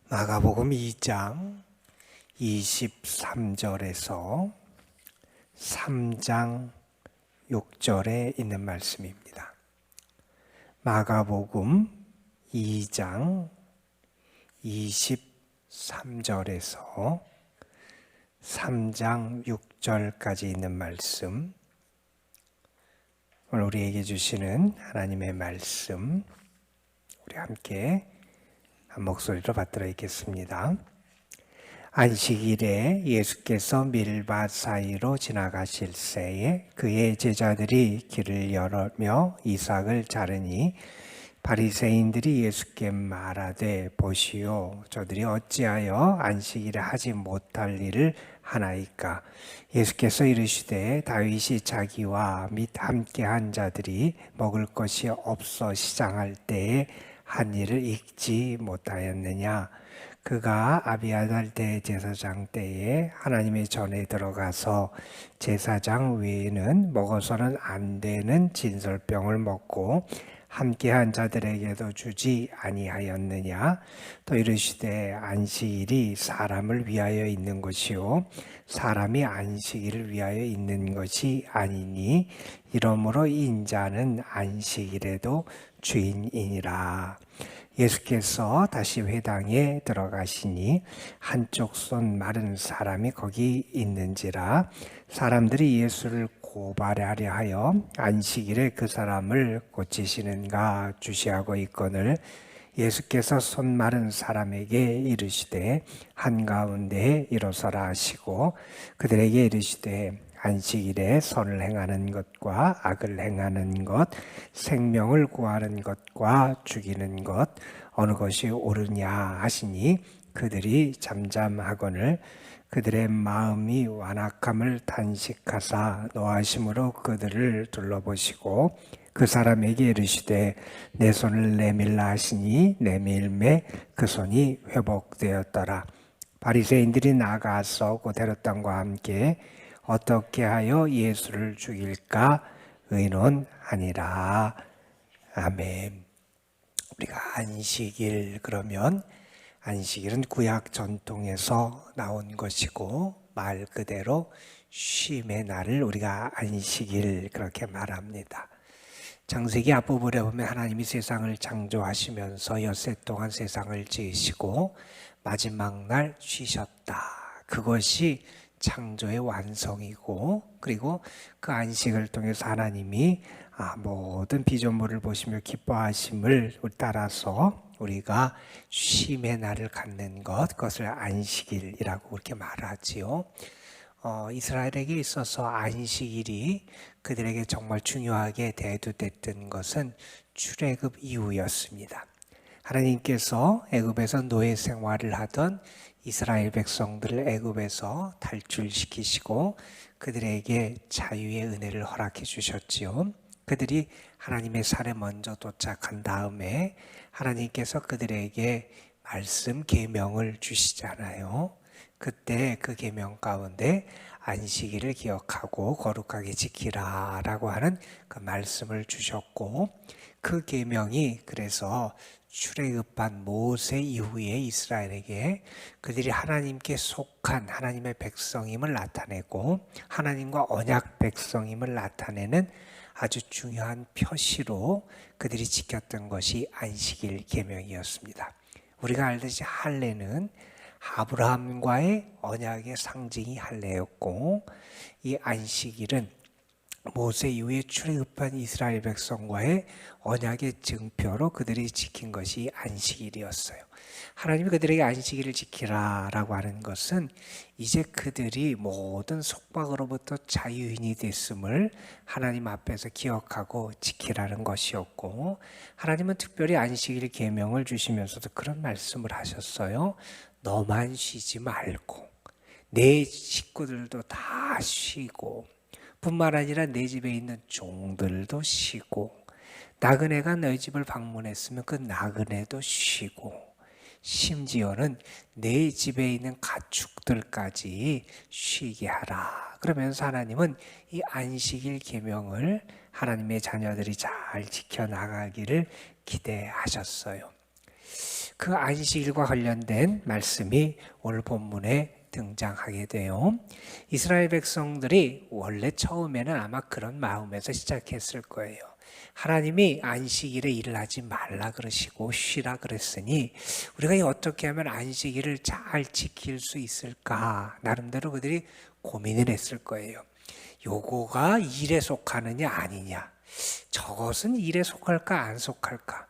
마가복음 2장 23절에서 3장 6절에 있는 말씀입니다. 마가복음 2장 23절에서 3장 6절까지 있는 말씀, 오늘 우리에게 주시는 하나님의 말씀, 우리 함께 한 목소리로 받들어 읽겠습니다. 안식일에 예수께서 밀밭 사이로 지나가실 새에 그의 제자들이 길을 열며 이삭을 자르니 바리새인들이 예수께 말하되 보시오, 저들이 어찌하여 안식일에 하지 못할 일을 하나이까? 예수께서 이르시되 다윗이 자기와 및 함께한 자들이 먹을 것이 없어 시장할 때에 한 일을 잊지 못하였느냐? 그가 아비아달 대제사장 때에 하나님의 전에 들어가서 제사장 외에는 먹어서는 안 되는 진설병을 먹고 함께한 자들에게도 주지 아니하였느냐? 또 이르시되 안식일이 사람을 위하여 있는 것이요 사람이 안식일을 위하여 있는 것이 아니니 이러므로 인자는 안식일에도 주인이니라. 예수께서 다시 회당에 들어가시니 한쪽 손 마른 사람이 거기 있는지라. 사람들이 예수를 고발하려 하여 안식일에 그 사람을 고치시는가 주시하고 있거늘 예수께서 손 마른 사람에게 이르시되 한가운데에 일어서라 하시고 그들에게 이르시되 안식일에 선을 행하는 것과 악을 행하는 것, 생명을 구하는 것과 죽이는 것 어느 것이 옳으냐 하시니 그들이 잠잠하거늘 그들의 마음이 완악함을 탄식하사 노하심으로 그들을 둘러보시고 그 사람에게 이르시되 내 손을 내밀라 하시니 내밀매 그 손이 회복되었더라. 바리새인들이 나가서 곧 헤롯당과 함께 어떻게 하여 예수를 죽일까 의논하니라. 아멘. 우리가 안식일 그러면 안식일은 구약 전통에서 나온 것이고 말 그대로 쉼의 날을 우리가 안식일 그렇게 말합니다. 창세기 앞부분에 보면 하나님이 세상을 창조하시면서 엿새 동안 세상을 지으시고 마지막 날 쉬셨다. 그것이 창조의 완성이고 그리고 그 안식을 통해서 하나님이 모든 피조물을 보시며 기뻐하심을 따라서 우리가 쉼의 날을 갖는 것, 그것을 안식일이라고 그렇게 말하지요. 이스라엘에게 있어서 안식일이 그들에게 정말 중요하게 대두됐던 것은 출애굽 이후였습니다. 하나님께서 애굽에서 노예 생활을 하던 이스라엘 백성들을 애굽에서 탈출시키시고 그들에게 자유의 은혜를 허락해 주셨지요. 그들이 하나님의 산에 먼저 도착한 다음에 하나님께서 그들에게 말씀 계명을 주시잖아요. 그때 그 계명 가운데 안식일을 기억하고 거룩하게 지키라라고 하는 그 말씀을 주셨고 그 계명이 그래서 출애굽한 모세 이후에 이스라엘에게 그들이 하나님께 속한 하나님의 백성임을 나타내고 하나님과 언약 백성임을 나타내는 아주 중요한 표시로 그들이 지켰던 것이 안식일 계명이었습니다. 우리가 알듯이 할례는 아브라함과의 언약의 상징이 할례였고 이 안식일은 모세 이후에 출애굽한 이스라엘 백성과의 언약의 증표로 그들이 지킨 것이 안식일이었어요. 하나님이 그들에게 안식일을 지키라라고 하는 것은 이제 그들이 모든 속박으로부터 자유인이 됐음을 하나님 앞에서 기억하고 지키라는 것이었고 하나님은 특별히 안식일 계명을 주시면서도 그런 말씀을 하셨어요. 너만 쉬지 말고 내 식구들도 다 쉬고 뿐만 아니라 내 집에 있는 종들도 쉬고 나그네가 너희 집을 방문했으면 그 나그네도 쉬고 심지어는 내 집에 있는 가축들까지 쉬게 하라. 그러면서 하나님은 이 안식일 계명을 하나님의 자녀들이 잘 지켜나가기를 기대하셨어요. 그 안식일과 관련된 말씀이 오늘 본문에 등장하게 돼요. 이스라엘 백성들이 원래 처음에는 아마 그런 마음에서 시작했을 거예요. 하나님이 안식일에 일을 하지 말라 그러시고 쉬라 그랬으니 우리가 어떻게 하면 안식일을 잘 지킬 수 있을까? 나름대로 그들이 고민을 했을 거예요. 요거가 일에 속하느냐 아니냐, 저것은 일에 속할까 안 속할까,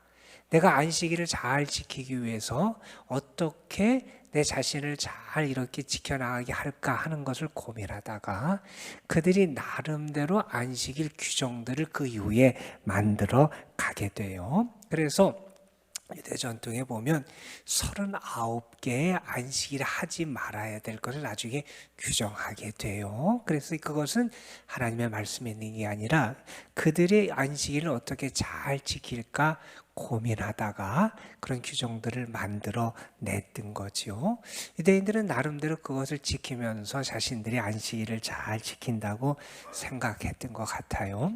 내가 안식일을 잘 지키기 위해서 어떻게 내 자신을 잘 이렇게 지켜나가게 할까 하는 것을 고민하다가 그들이 나름대로 안식일 규정들을 그 이후에 만들어 가게 돼요. 그래서 유대 전통에 보면 39개의 안식일을 하지 말아야 될 것을 나중에 규정하게 돼요. 그래서 그것은 하나님의 말씀에 있는 게 아니라 그들의 안식일을 어떻게 잘 지킬까 고민하다가 그런 규정들을 만들어 냈던 거죠. 유대인들은 나름대로 그것을 지키면서 자신들이 안식일을 잘 지킨다고 생각했던 것 같아요.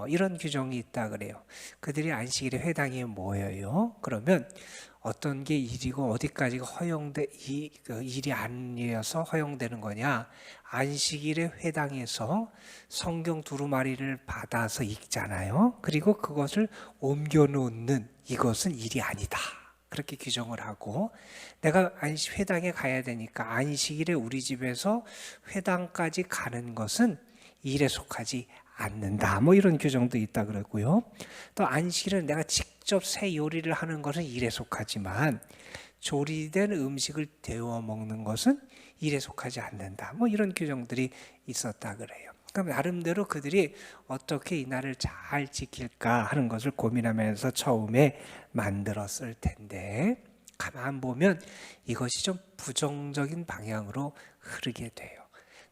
이런 규정이 있다 그래요. 그들이 안식일에 회당에 모여요. 그러면 어떤 게 일이고 어디까지가 일이 아니어서 허용되는 거냐? 안식일에 회당에서 성경 두루마리를 받아서 읽잖아요. 그리고 그것을 옮겨 놓는 이것은 일이 아니다. 그렇게 규정을 하고, 내가 회당에 가야 되니까 안식일에 우리 집에서 회당까지 가는 것은 일에 속하지 않는다. 이런 규정도 있다 그러고요. 또 안식일은 내가 직접 새 요리를 하는 것은 일에 속하지만 조리된 음식을 데워 먹는 것은 일에 속하지 않는다. 이런 규정들이 있었다 그래요. 그럼 나름대로 그들이 어떻게 이 날을 잘 지킬까 하는 것을 고민하면서 처음에 만들었을 텐데, 가만 보면 이것이 좀 부정적인 방향으로 흐르게 돼요.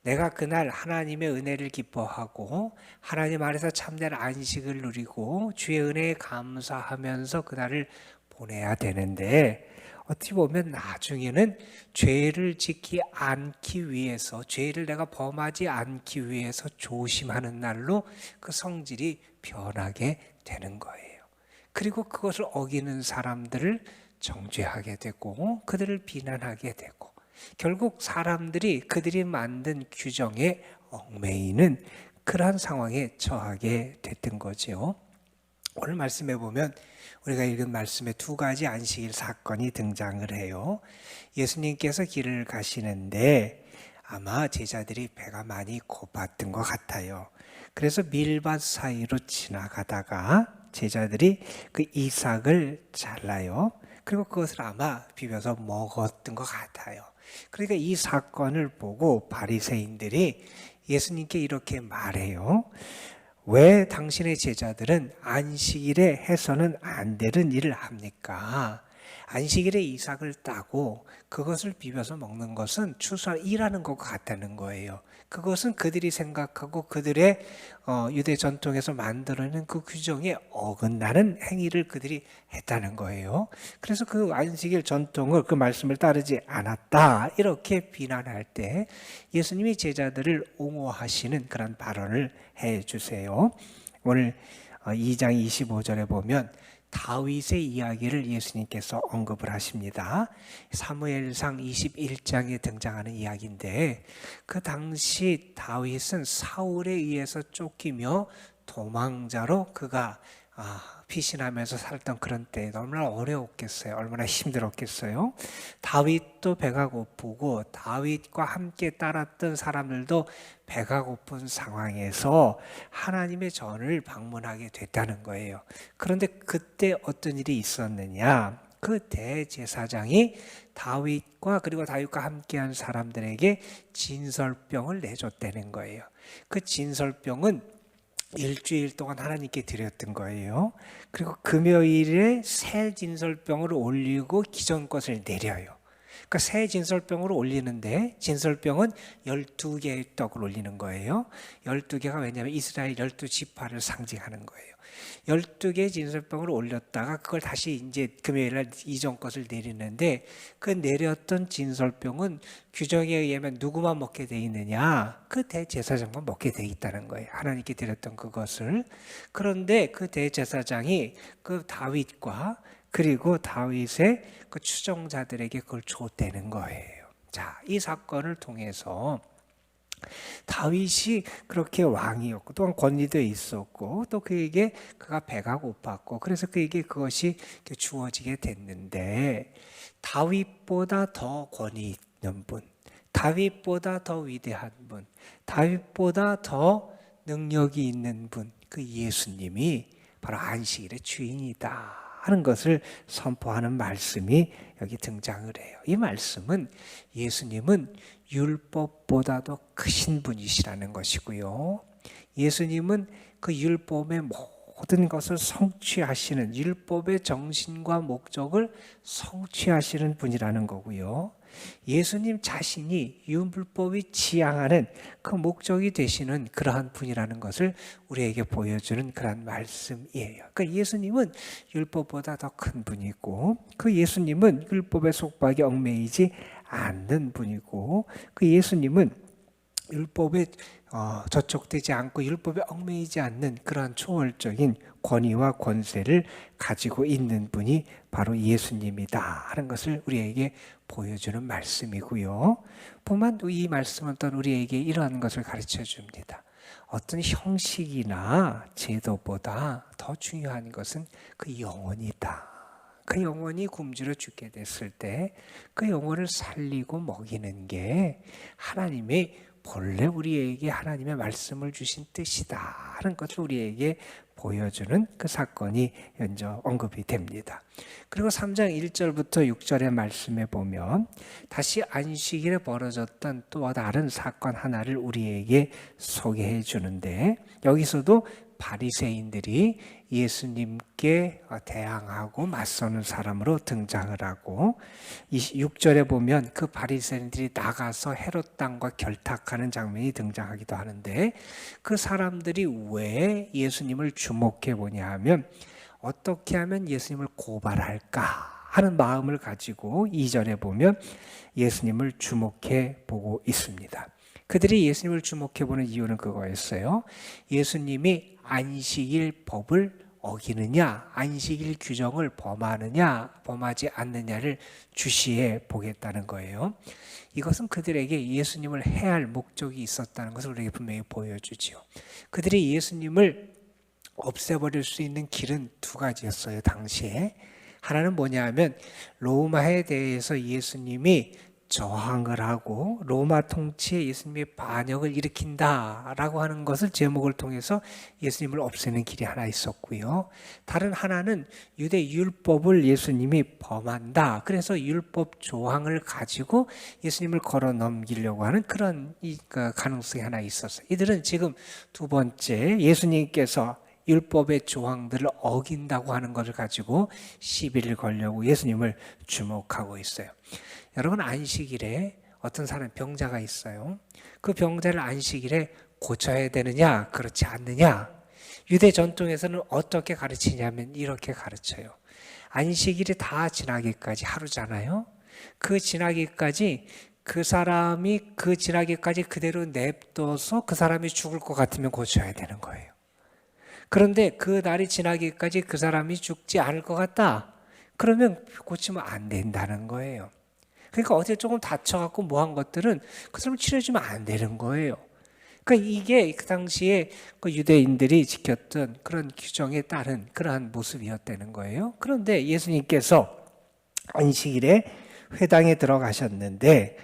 내가 그날 하나님의 은혜를 기뻐하고 하나님 아래서 참된 안식을 누리고 주의 은혜에 감사하면서 그날을 보내야 되는데, 어떻게 보면 나중에는 죄를 짓지 않기 위해서, 죄를 내가 범하지 않기 위해서 조심하는 날로 그 성질이 변하게 되는 거예요. 그리고 그것을 어기는 사람들을 정죄하게 되고 그들을 비난하게 되고, 결국 사람들이 그들이 만든 규정에 얽매이는 그러한 상황에 처하게 됐던 거죠. 오늘 말씀해 보면 우리가 읽은 말씀에 두 가지 안식일 사건이 등장을 해요. 예수님께서 길을 가시는데 아마 제자들이 배가 많이 고팠던 것 같아요. 그래서 밀밭 사이로 지나가다가 제자들이 그 이삭을 잘라요. 그리고 그것을 아마 비벼서 먹었던 것 같아요. 그러니까 이 사건을 보고 바리새인들이 예수님께 이렇게 말해요. 왜 당신의 제자들은 안식일에 해서는 안 되는 일을 합니까? 안식일에 이삭을 따고 그것을 비벼서 먹는 것은 추수한 일하는 것 같다는 거예요. 그것은 그들이 생각하고 그들의 유대 전통에서 만들어낸 그 규정에 어긋나는 행위를 그들이 했다는 거예요. 그래서 그 안식일 전통을, 그 말씀을 따르지 않았다, 이렇게 비난할 때 예수님이 제자들을 옹호하시는 그런 발언을 해주세요. 오늘 2장 25절에 보면 다윗의 이야기를 예수님께서 언급을 하십니다. 사무엘상 21장에 등장하는 이야기인데, 그 당시 다윗은 사울에 의해서 쫓기며 도망자로 그가 피신하면서 살던 그런 때에 얼마나 어려웠겠어요. 얼마나 힘들었겠어요. 다윗도 배가 고프고 다윗과 함께 따랐던 사람들도 배가 고픈 상황에서 하나님의 전을 방문하게 됐다는 거예요. 그런데 그때 어떤 일이 있었느냐? 그 대제사장이 다윗과 그리고 다윗과 함께한 사람들에게 진설병을 내줬다는 거예요. 그 진설병은 일주일 동안 하나님께 드렸던 거예요. 그리고 금요일에 새 진설병을 올리고 기존 것을 내려요. 그러니까 새 진설병으로 올리는데, 진설병은 12개의 떡을 올리는 거예요. 12개가 왜냐하면 이스라엘 12지파를 상징하는 거예요. 12개의 진설병을 올렸다가 그걸 다시 이제 금요일날 이전 것을 내리는데, 그 내렸던 진설병은 규정에 의하면 누구만 먹게 돼 있느냐? 그 대제사장만 먹게 돼 있다는 거예요. 하나님께 드렸던 그것을. 그런데 그 대제사장이 그 다윗과 그리고 다윗의 그 추종자들에게 그걸 줬다는 거예요. 자, 이 사건을 통해서 다윗이 그렇게 왕이었고 또한 권위도 있었고 또 그에게 그가 배가 고팠고 그래서 그에게 그것이 주어지게 됐는데 다윗보다 더 권위 있는 분, 다윗보다 더 위대한 분, 다윗보다 더 능력이 있는 분, 그 예수님이 바로 안식일의 주인이다 하는 것을 선포하는 말씀이 여기 등장을 해요. 이 말씀은 예수님은 율법보다도 크신 분이시라는 것이고요. 예수님은 그 율법의 모든 것을 성취하시는, 율법의 정신과 목적을 성취하시는 분이라는 거고요. 예수님 자신이 율법이 지향하는 그 목적이 되시는 그러한 분이라는 것을 우리에게 보여주는 그러한 말씀이에요. 그러니까 예수님은 율법보다 더 큰 분이고 그 예수님은 율법의 속박에 얽매이지 않는 분이고 그 예수님은 율법에 저촉되지 않고 율법에 얽매이지 않는 그러한 초월적인 권위와 권세를 가지고 있는 분이 바로 예수님이다 하는 것을 우리에게 보여주는 말씀이고요. 뿐만 이 말씀은 또 우리에게 이러한 것을 가르쳐 줍니다. 어떤 형식이나 제도보다 더 중요한 것은 그 영혼이다. 그 영혼이 굶주려 죽게 됐을 때 그 영혼을 살리고 먹이는 게 하나님의 본래 우리에게 하나님의 말씀을 주신 뜻이다 하는 것을 우리에게 보여주는 그 사건이 먼저 언급이 됩니다. 그리고 3장 1절부터 6절의 말씀에 보면 다시 안식일에 벌어졌던 또 다른 사건 하나를 우리에게 소개해 주는데 여기서도 바리새인들이 예수님께 대항하고 맞서는 사람으로 등장을 하고 6절에 보면 그 바리새인들이 나가서 헤롯 당과 결탁하는 장면이 등장하기도 하는데 그 사람들이 왜 예수님을 주목해 보냐 하면 어떻게 하면 예수님을 고발할까 하는 마음을 가지고 2절에 보면 예수님을 주목해 보고 있습니다. 그들이 예수님을 주목해 보는 이유는 그거였어요. 예수님이 안식일 법을 어기느냐, 안식일 규정을 범하느냐, 범하지 않느냐를 주시해 보겠다는 거예요. 이것은 그들에게 예수님을 해할 목적이 있었다는 것을 우리에게 분명히 보여주지요. 그들이 예수님을 없애버릴 수 있는 길은 두 가지였어요, 당시에. 하나는 뭐냐 하면 로마에 대해서 예수님이 저항을 하고 로마 통치에 예수님의 반역을 일으킨다라고 하는 것을 제목을 통해서 예수님을 없애는 길이 하나 있었고요. 다른 하나는 유대 율법을 예수님이 범한다. 그래서 율법 조항을 가지고 예수님을 걸어 넘기려고 하는 그런 가능성이 하나 있었어요. 이들은 지금 두 번째 예수님께서 율법의 조항들을 어긴다고 하는 것을 가지고 시비를 걸려고 예수님을 주목하고 있어요. 여러분 안식일에 어떤 사람 병자가 있어요. 그 병자를 안식일에 고쳐야 되느냐 그렇지 않느냐. 유대 전통에서는 어떻게 가르치냐면 이렇게 가르쳐요. 안식일이 다 지나기까지 하루잖아요. 그 지나기까지 그 사람이 그 지나기까지 그대로 냅둬서 그 사람이 죽을 것 같으면 고쳐야 되는 거예요. 그런데 그 날이 지나기까지 그 사람이 죽지 않을 것 같다. 그러면 고치면 안 된다는 거예요. 그러니까 어디 조금 다쳐갖고 뭐 한 것들은 그 사람을 치료해주면 안 되는 거예요. 그러니까 이게 그 당시에 그 유대인들이 지켰던 그런 규정에 따른 그러한 모습이었다는 거예요. 그런데 예수님께서 안식일에 회당에 들어가셨는데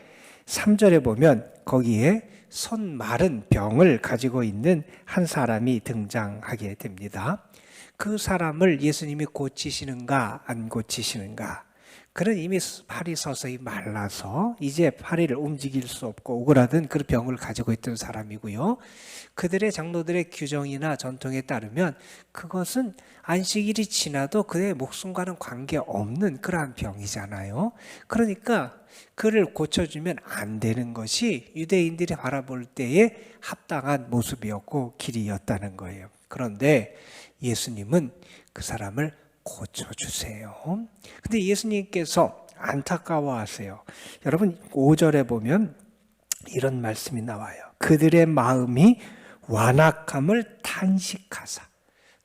3절에 보면 거기에 손 마른 병을 가지고 있는 한 사람이 등장하게 됩니다. 그 사람을 예수님이 고치시는가 안 고치시는가? 그는 이미 팔이 서서히 말라서 이제 팔을 움직일 수 없고 오그라든 그 병을 가지고 있던 사람이고요. 그들의 장로들의 규정이나 전통에 따르면 그것은 안식일이 지나도 그의 목숨과는 관계없는 그러한 병이잖아요. 그러니까 그를 고쳐주면 안 되는 것이 유대인들이 바라볼 때에 합당한 모습이었고 길이었다는 거예요. 그런데 예수님은 그 사람을 고쳐주세요. 근데 예수님께서 안타까워하세요. 여러분 5절에 보면 이런 말씀이 나와요. 그들의 마음이 완악함을 탄식하사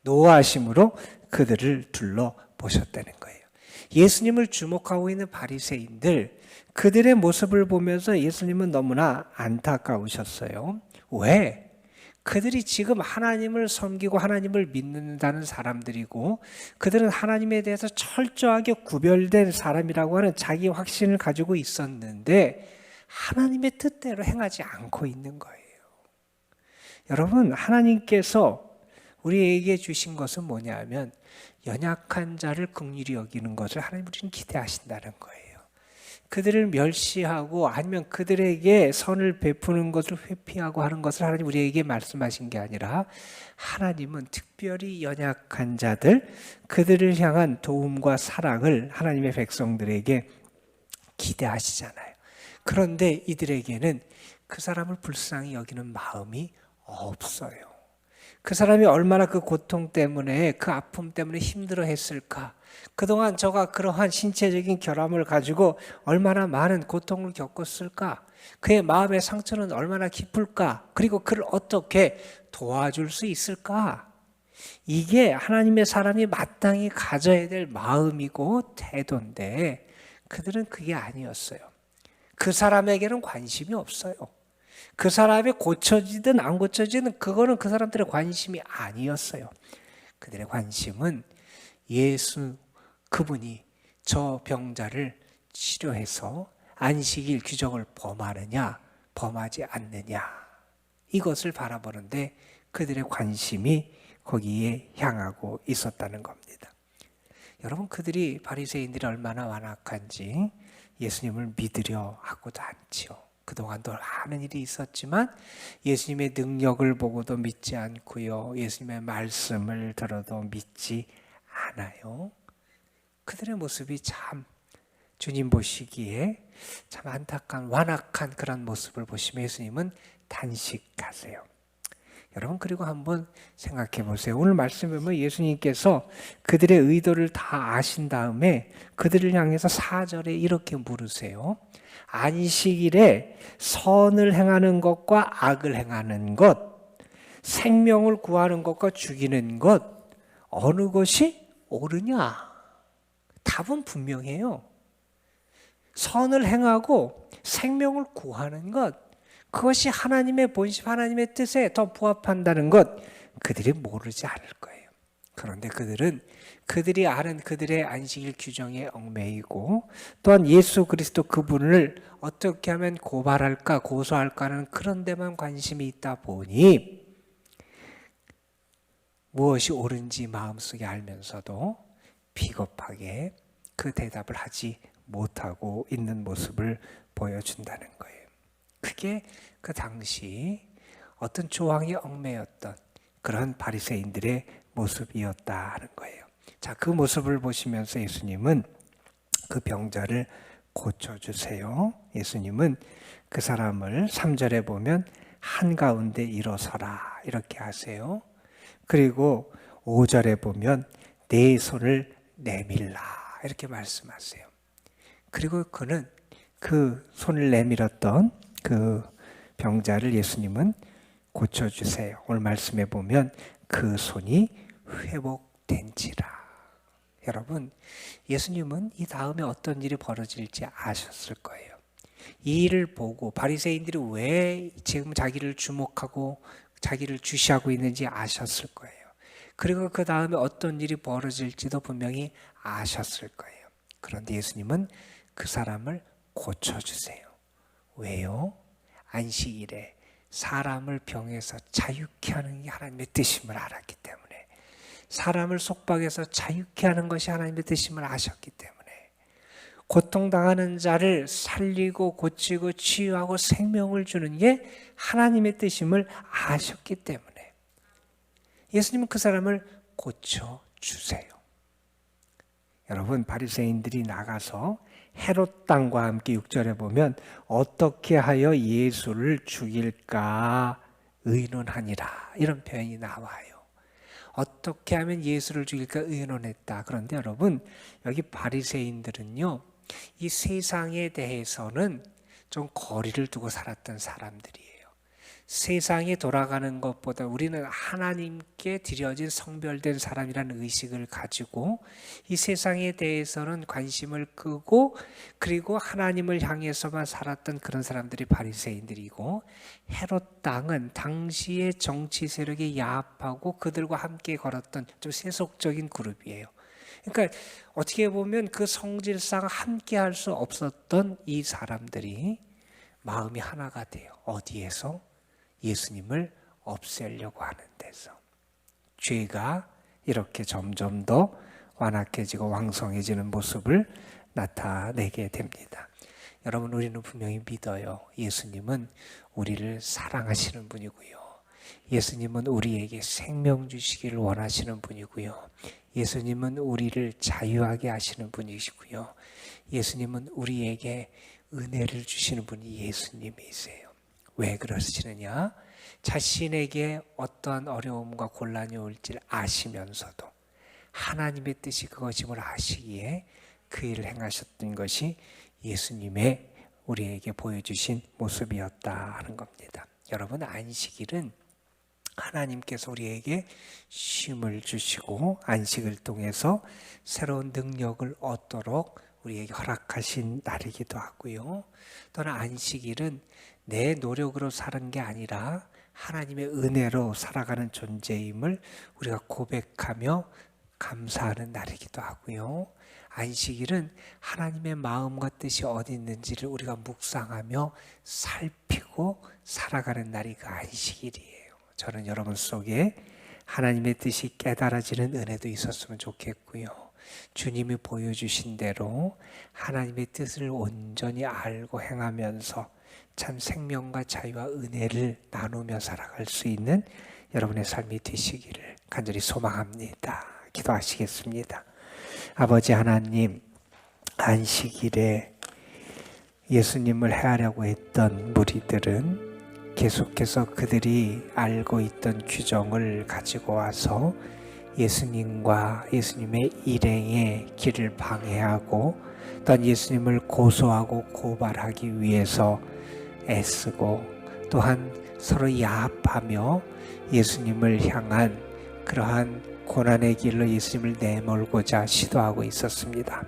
노하심으로 그들을 둘러보셨다는 거예요. 예수님을 주목하고 있는 바리새인들, 그들의 모습을 보면서 예수님은 너무나 안타까우셨어요. 왜? 그들이 지금 하나님을 섬기고 하나님을 믿는다는 사람들이고, 그들은 하나님에 대해서 철저하게 구별된 사람이라고 하는 자기 확신을 가지고 있었는데 하나님의 뜻대로 행하지 않고 있는 거예요. 여러분, 하나님께서 우리에게 주신 것은 뭐냐면 연약한 자를 긍휼히 여기는 것을 하나님 우리는 기대하신다는 거예요. 그들을 멸시하고 아니면 그들에게 선을 베푸는 것을 회피하고 하는 것을 하나님 우리에게 말씀하신 게 아니라, 하나님은 특별히 연약한 자들, 그들을 향한 도움과 사랑을 하나님의 백성들에게 기대하시잖아요. 그런데 이들에게는 그 사람을 불쌍히 여기는 마음이 없어요. 그 사람이 얼마나 그 고통 때문에, 그 아픔 때문에 힘들어 했을까? 그동안 저가 그러한 신체적인 결함을 가지고 얼마나 많은 고통을 겪었을까? 그의 마음의 상처는 얼마나 깊을까? 그리고 그를 어떻게 도와줄 수 있을까? 이게 하나님의 사람이 마땅히 가져야 될 마음이고 태도인데 그들은 그게 아니었어요. 그 사람에게는 관심이 없어요. 그 사람이 고쳐지든 안 고쳐지든 그거는 그 사람들의 관심이 아니었어요. 그들의 관심은 예수, 그분이 저 병자를 치료해서 안식일 규정을 범하느냐 범하지 않느냐, 이것을 바라보는데 그들의 관심이 거기에 향하고 있었다는 겁니다. 여러분, 그들이 바리새인들이 얼마나 완악한지 예수님을 믿으려 하고도 않지요. 그동안도 많은 일이 있었지만 예수님의 능력을 보고도 믿지 않고요, 예수님의 말씀을 들어도 믿지 않아요. 그들의 모습이 참 주님 보시기에 참 안타까운 완악한 그런 모습을 보시며 예수님은 단식하세요. 여러분, 그리고 한번 생각해 보세요. 오늘 말씀에 보면 예수님께서 그들의 의도를 다 아신 다음에 그들을 향해서 4절에 이렇게 물으세요. 안식일에 선을 행하는 것과 악을 행하는 것, 생명을 구하는 것과 죽이는 것, 어느 것이 옳으냐? 답은 분명해요. 선을 행하고 생명을 구하는 것, 그것이 하나님의 본심, 하나님의 뜻에 더 부합한다는 것, 그들이 모르지 않을 거예요. 그런데 그들은 그들이 아는 그들의 안식일 규정에 얽매이고, 또한 예수 그리스도 그분을 어떻게 하면 고발할까, 고소할까 하는 그런 데만 관심이 있다 보니 무엇이 옳은지 마음속에 알면서도 비겁하게 그 대답을 하지 못하고 있는 모습을 보여준다는 거예요. 그게 그 당시 어떤 조항에 얽매였던 그런 바리새인들의 모습이었다는 거예요. 자, 그 모습을 보시면서 예수님은 그 병자를 고쳐주세요. 예수님은 그 사람을 3절에 보면 한가운데 일어서라 이렇게 하세요. 그리고 5절에 보면 내 손을 내밀라 이렇게 말씀하세요. 그리고 그는 그 손을 내밀었던 그 병자를 예수님은 고쳐주세요. 오늘 말씀에 보면 그 손이 회복된지라. 여러분, 예수님은 이 다음에 어떤 일이 벌어질지 아셨을 거예요. 이 일을 보고 바리새인들이 왜 지금 자기를 주목하고 자기를 주시하고 있는지 아셨을 거예요. 그리고 그 다음에 어떤 일이 벌어질지도 분명히 아셨을 거예요. 그런데 예수님은 그 사람을 고쳐주세요. 왜요? 안식일에 사람을 병에서 자유케 하는 게 하나님의 뜻임을 알았기 때문에, 사람을 속박해서 자유케 하는 것이 하나님의 뜻임을 아셨기 때문에, 고통당하는 자를 살리고 고치고 치유하고 생명을 주는 게 하나님의 뜻임을 아셨기 때문에 예수님은 그 사람을 고쳐주세요. 여러분, 바리새인들이 나가서 헤롯 땅과 함께 6절에 보면 어떻게 하여 예수를 죽일까 의논하니라 이런 표현이 나와요. 어떻게 하면 예수를 죽일까 의논했다. 그런데 여러분, 여기 바리새인들은요, 이 세상에 대해서는 좀 거리를 두고 살았던 사람들이에요. 세상이 돌아가는 것보다 우리는 하나님께 드려진 성별된 사람이라는 의식을 가지고 이 세상에 대해서는 관심을 끄고 그리고 하나님을 향해서만 살았던 그런 사람들이 바리새인들이고, 헤롯 당은 당시의 정치 세력이 야합하고 그들과 함께 걸었던 좀 세속적인 그룹이에요. 그러니까 어떻게 보면 그 성질상 함께 할 수 없었던 이 사람들이 마음이 하나가 돼요. 어디에서? 예수님을 없애려고 하는 데서. 죄가 이렇게 점점 더 완악해지고 왕성해지는 모습을 나타내게 됩니다. 여러분, 우리는 분명히 믿어요. 예수님은 우리를 사랑하시는 분이고요. 예수님은 우리에게 생명 주시기를 원하시는 분이고요. 예수님은 우리를 자유하게 하시는 분이시고요. 예수님은 우리에게 은혜를 주시는 분이 예수님이세요. 왜 그러시느냐? 자신에게 어떠한 어려움과 곤란이 올지를 아시면서도 하나님의 뜻이 그것임을 아시기에 그 일을 행하셨던 것이 예수님의 우리에게 보여주신 모습이었다 하는 겁니다. 여러분, 안식일은 하나님께서 우리에게 쉼을 주시고 안식을 통해서 새로운 능력을 얻도록 우리에게 허락하신 날이기도 하고요. 또는 안식일은 내 노력으로 사는 게 아니라 하나님의 은혜로 살아가는 존재임을 우리가 고백하며 감사하는 날이기도 하고요. 안식일은 하나님의 마음과 뜻이 어디 있는지를 우리가 묵상하며 살피고 살아가는 날이 그 안식일이에요. 저는 여러분 속에 하나님의 뜻이 깨달아지는 은혜도 있었으면 좋겠고요. 주님이 보여주신 대로 하나님의 뜻을 온전히 알고 행하면서 참 생명과 자유와 은혜를 나누며 살아갈 수 있는 여러분의 삶이 되시기를 간절히 소망합니다. 기도하시겠습니다. 아버지 하나님, 안식일에 예수님을 해하려고 했던 무리들은 계속해서 그들이 알고 있던 규정을 가지고 와서 예수님과 예수님의 일행의 길을 방해하고 또한 예수님을 고소하고 고발하기 위해서 애쓰고 또한 서로 야합하며 예수님을 향한 그러한 고난의 길로 예수님을 내몰고자 시도하고 있었습니다.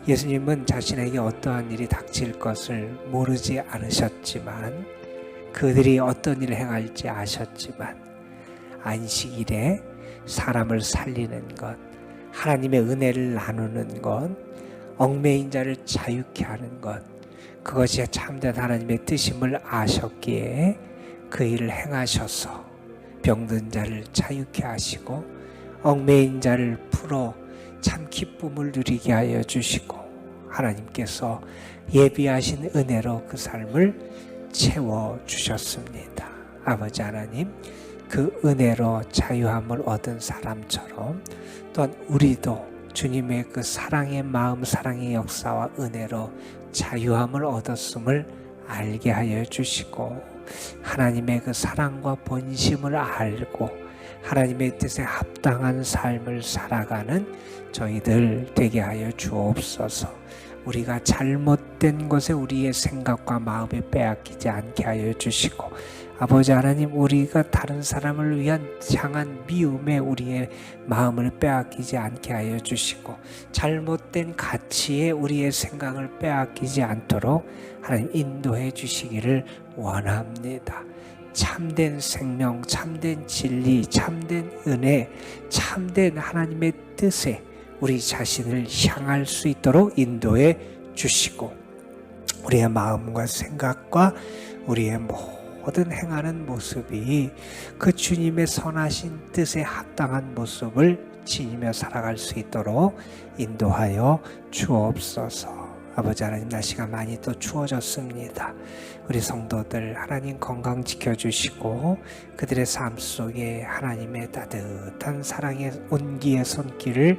예수님은 자신에게 어떠한 일이 닥칠 것을 모르지 않으셨지만 그들이 어떤 일을 행할지 아셨지만 안식일에 사람을 살리는 것, 하나님의 은혜를 나누는 것, 얽매인 자를 자유케 하는 것, 그것이 참된 하나님의 뜻임을 아셨기에 그 일을 행하셔서 병든 자를 자유케 하시고 얽매인 자를 풀어 참 기쁨을 누리게 하여 주시고 하나님께서 예비하신 은혜로 그 삶을 채워주셨습니다. 아버지 하나님, 그 은혜로 자유함을 얻은 사람처럼 또한 우리도 주님의 그 사랑의 마음, 사랑의 역사와 은혜로 자유함을 얻었음을 알게 하여 주시고 하나님의 그 사랑과 본심을 알고 하나님의 뜻에 합당한 삶을 살아가는 저희들 되게 하여 주옵소서. 우리가 잘못된 것에 우리의 생각과 마음을 빼앗기지 않게 하여 주시고 아버지 하나님, 우리가 다른 사람을 위한 향한 미움에 우리의 마음을 빼앗기지 않게 하여 주시고 잘못된 가치에 우리의 생각을 빼앗기지 않도록 하나님 인도해 주시기를 원합니다. 참된 생명, 참된 진리, 참된 은혜, 참된 하나님의 뜻에 우리 자신을 향할 수 있도록 인도해 주시고 우리의 마음과 생각과 우리의 모든 행하는 모습이 그 주님의 선하신 뜻에 합당한 모습을 지니며 살아갈 수 있도록 인도하여 주옵소서. 아버지 하나님, 날씨가 많이 또 추워졌습니다. 우리 성도들 하나님 건강 지켜주시고 그들의 삶 속에 하나님의 따뜻한 사랑의 온기의 손길을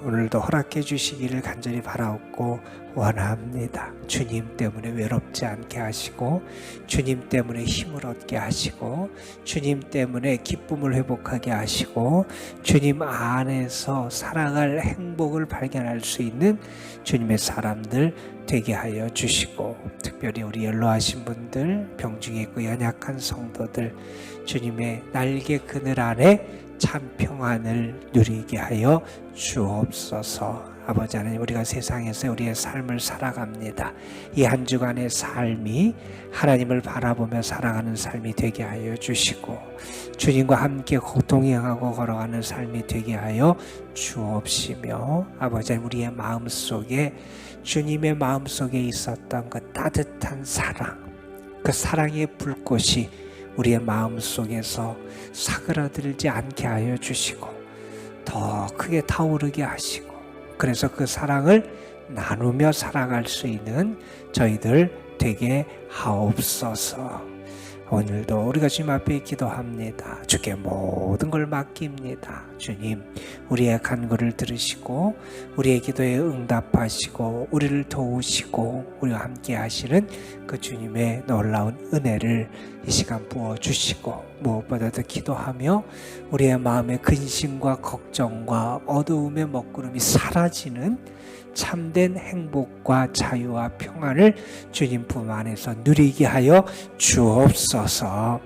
오늘도 허락해 주시기를 간절히 바라옵고 원합니다. 주님 때문에 외롭지 않게 하시고, 주님 때문에 힘을 얻게 하시고, 주님 때문에 기쁨을 회복하게 하시고, 주님 안에서 살아갈 행복을 발견할 수 있는 주님의 사람들 되게 하여 주시고, 특별히 우리 연로하신 분들, 병중에 있고 연약한 성도들, 주님의 날개 그늘 안에 참 평안을 누리게 하여 주옵소서. 아버지 하나님, 우리가 세상에서 우리의 삶을 살아갑니다. 이 한 주간의 삶이 하나님을 바라보며 살아가는 삶이 되게 하여 주시고, 주님과 함께 동행하고 걸어가는 삶이 되게 하여 주옵시며, 아버지 하나님, 우리의 마음속에 주님의 마음속에 있었던 그 따뜻한 사랑, 그 사랑의 불꽃이 우리의 마음속에서 사그라들지 않게 하여 주시고 더 크게 타오르게 하시고, 그래서 그 사랑을 나누며 살아갈 수 있는 저희들 되게 하옵소서. 오늘도 우리가 주님 앞에 기도합니다. 주께 모든 걸 맡깁니다. 주님, 우리의 간구를 들으시고 우리의 기도에 응답하시고 우리를 도우시고 우리와 함께 하시는 그 주님의 놀라운 은혜를 이 시간 부어주시고, 무엇보다도 기도하며 우리의 마음의 근심과 걱정과 어두움의 먹구름이 사라지는 참된 행복과 자유와 평안을 주님 품 안에서 누리게 하여 주옵소서.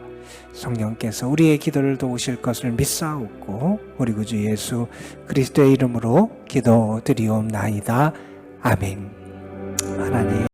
성령께서 우리의 기도를 도우실 것을 믿사옵고 우리 구주 예수 그리스도의 이름으로 기도드리옵나이다. 아멘. 하나님